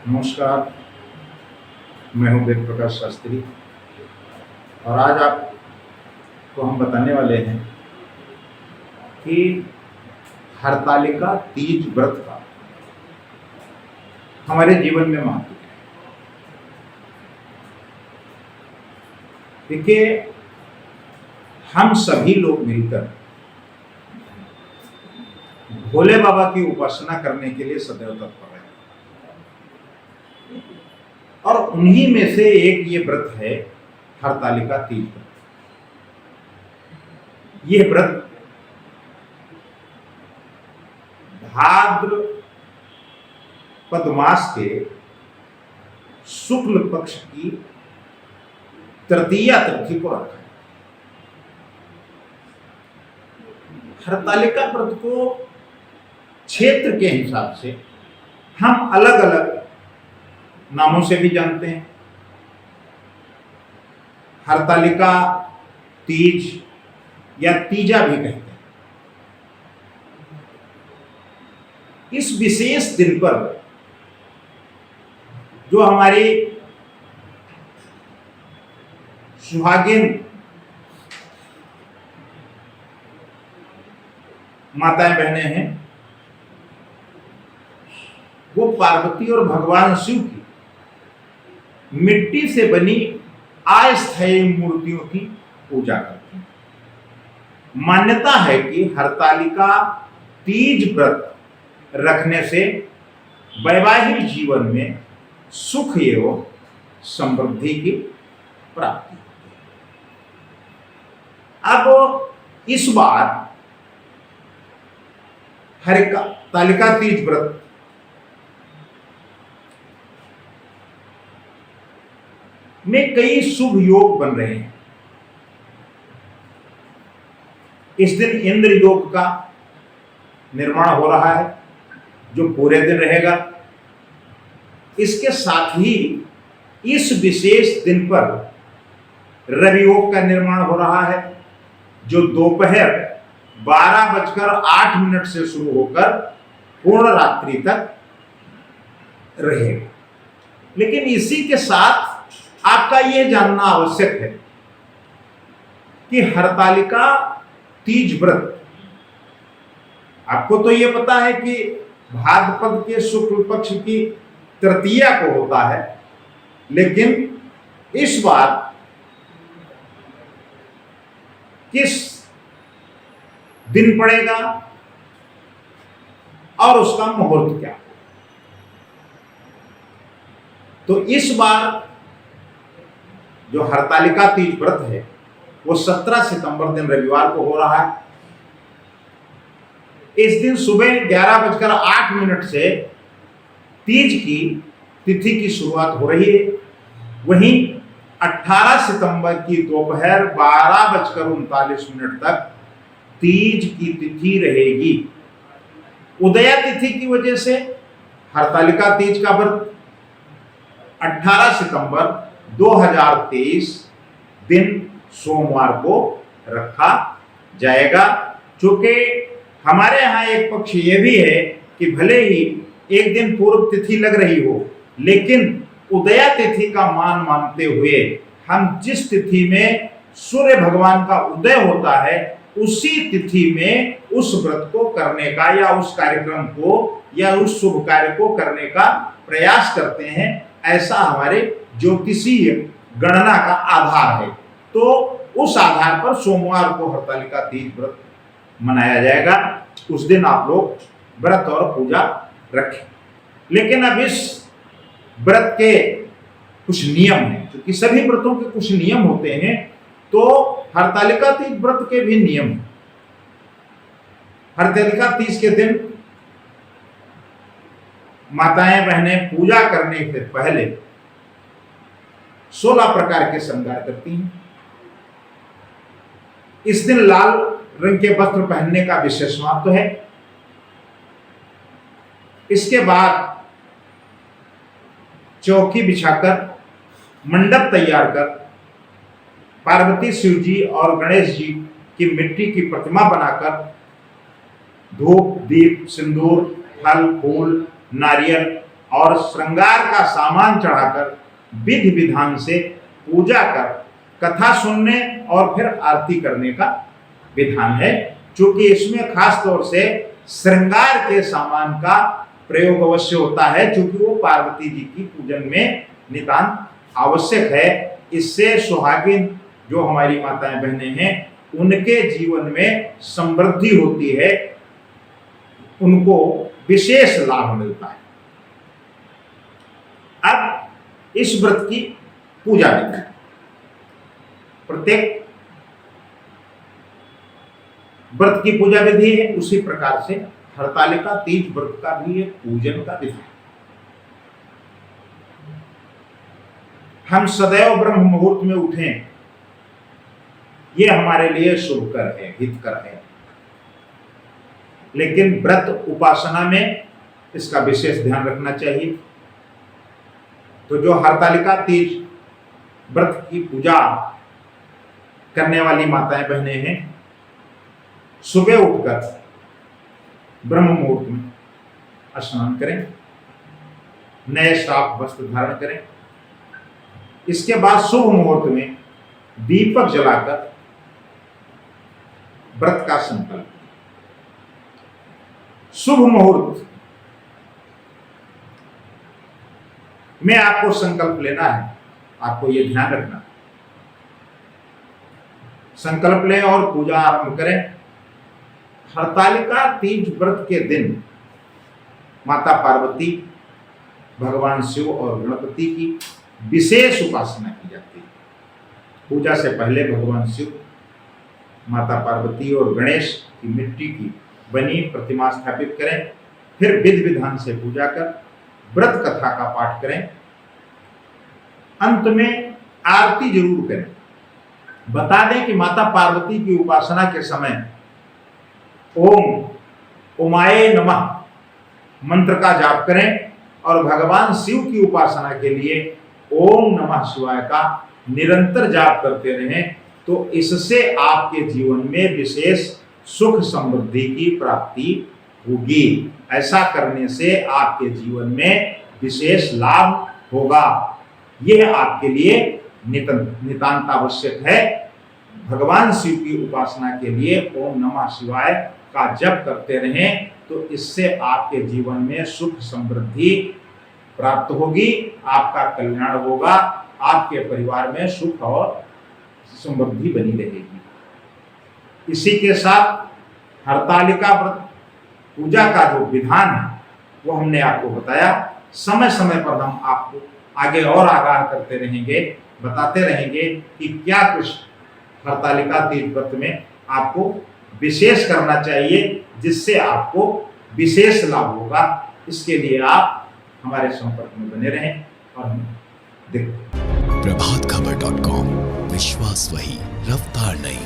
नमस्कार। मैं हूँ वेद प्रकाश शास्त्री और आज आपको हम बताने वाले हैं कि हरतालिका तीज व्रत का हमारे जीवन में महत्व है। देखिए, हम सभी लोग मिलकर भोले बाबा की उपासना करने के लिए सदैव तत्पर हैं और उन्हीं में से एक ये व्रत है हरतालिका तीज व्रत। यह व्रत भाद्रपद मास के शुक्ल पक्ष की तृतीया तिथि को रखा है। हरतालिका व्रत को क्षेत्र के हिसाब से हम अलग अलग नामों से भी जानते हैं। हरतालिका तीज या तीजा भी कहते हैं। इस विशेष दिन पर जो हमारी सुहागिन माताएं बहनें हैं, वो पार्वती और भगवान शिव की मिट्टी से बनी अस्थायी मूर्तियों की पूजा करते हैं। मान्यता है कि हरतालिका तीज व्रत रखने से वैवाहिक जीवन में सुख एवं समृद्धि की प्राप्ति होती है। अब इस बार हरतालिका तीज व्रत में कई शुभ योग बन रहे हैं। इस दिन इंद्र योग का निर्माण हो रहा है जो पूरे दिन रहेगा। इसके साथ ही इस विशेष दिन पर रवि योग का निर्माण हो रहा है जो दोपहर 12:08 से शुरू होकर पूर्ण रात्रि तक रहेगा। लेकिन इसी के साथ आपका यह जानना आवश्यक है कि हरतालिका तीज व्रत, आपको तो यह पता है कि भाद्रपद के शुक्ल पक्ष की तृतीया को होता है, लेकिन इस बार किस दिन पड़ेगा और उसका मुहूर्त क्या। तो इस बार जो हरतालिका तीज व्रत है वो 17 सितंबर दिन रविवार को हो रहा है। इस दिन सुबह 11:08 से तीज की तिथि की शुरुआत हो रही है। वहीं 18 सितंबर की दोपहर 12:39 तक तीज की तिथि रहेगी। उदया तिथि की वजह से हरतालिका तीज का व्रत 18 सितंबर 2023 दिन सोमवार को रखा जाएगा। चूंकि हमारे यहाँ एक पक्ष ये भी है कि भले ही एक दिन पूर्व तिथि लग रही हो, लेकिन उदया तिथि का मान मानते हुए हम जिस तिथि में सूर्य भगवान का उदय होता है उसी तिथि में उस व्रत को करने का या उस कार्यक्रम को या उस शुभ कार्य को करने का प्रयास करते हैं। ऐसा हमारे ज्योतिषीय गणना का आधार है। तो उस आधार पर सोमवार को हरतालिका तीज व्रत मनाया जाएगा। उस दिन आप लोग व्रत और पूजा रखें। लेकिन अब इस व्रत के कुछ नियम हैं, क्योंकि सभी व्रतों के कुछ नियम होते हैं, तो हरतालिका तीज व्रत के भी नियम हैं। हरतालिका तीज के दिन माताएं बहनें पूजा करने से पहले 16 प्रकार के श्रृंगार करती हैं। इस दिन लाल रंग के वस्त्र पहनने का विशेष महत्व है। इसके बाद चौकी बिछाकर मंडप तैयार कर पार्वती शिव जी और गणेश जी की मिट्टी की प्रतिमा बनाकर धूप दीप सिंदूर फल फूल नारियल और श्रृंगार का सामान चढ़ाकर विधि विधान से पूजा कर कथा सुनने और फिर आरती करने का विधान है, क्योंकि इसमें खास तौर से श्रृंगार के सामान का प्रयोग अवश्य होता है, क्योंकि वो पार्वती जी की पूजन में नितांत आवश्यक है। इससे सुहागिन जो हमारी माताएं बहनें हैं उनके जीवन में समृद्धि होती है, उनको विशेष लाभ मिलता है। अब इस व्रत की पूजा विधि, प्रत्येक व्रत की पूजा विधि है, उसी प्रकार से हरतालिका तीज व्रत का भी एक पूजन का विधि है। हम सदैव ब्रह्म मुहूर्त में उठें, ये हमारे लिए शुभकर है, हितकर है, लेकिन व्रत उपासना में इसका विशेष ध्यान रखना चाहिए। तो जो हरतालिका तीज व्रत की पूजा करने वाली माताएं बहनें हैं, सुबह उठकर ब्रह्म मुहूर्त में स्नान करें, नए साफ वस्त्र धारण करें। इसके बाद शुभ मुहूर्त में दीपक जलाकर व्रत का संकल्प। शुभ मुहूर्त में आपको संकल्प लेना है, आपको यह ध्यान रखना। संकल्प लें और पूजा आरंभ करें। हरतालिका तीज व्रत के दिन माता पार्वती, भगवान शिव और गणपति की विशेष उपासना की जाती है। पूजा से पहले भगवान शिव, माता पार्वती और गणेश की मिट्टी की बनी प्रतिमा स्थापित करें। फिर विधि विधान से पूजा कर व्रत कथा का पाठ करें। अंत में आरती जरूर करें। बता दें कि माता पार्वती की उपासना के समय ओम उमाय नमः मंत्र का जाप करें और भगवान शिव की उपासना के लिए ओम नमः शिवाय का निरंतर जाप करते रहें। तो इससे आपके जीवन में विशेष सुख समृद्धि की प्राप्ति होगी। ऐसा करने से आपके जीवन में विशेष लाभ होगा। यह आपके लिए नितांत आवश्यक है। भगवान शिव की उपासना के लिए ओम नमः शिवाय का जप करते रहें, तो इससे आपके जीवन में सुख समृद्धि प्राप्त होगी, आपका कल्याण होगा, आपके परिवार में सुख और समृद्धि बनी रहेगी। इसी के साथ हरतालिका व्रत पूजा का जो विधान है वो हमने आपको बताया। समय समय पर हम आपको आगे और आगाह करते रहेंगे, बताते रहेंगे कि क्या कुछ हरतालिका तीज व्रत में आपको विशेष करना चाहिए, जिससे आपको विशेष लाभ होगा। इसके लिए आप हमारे संपर्क में बने रहें और देखते। प्रभातखबर.com, विश्वास वही, रफ्तार नहीं।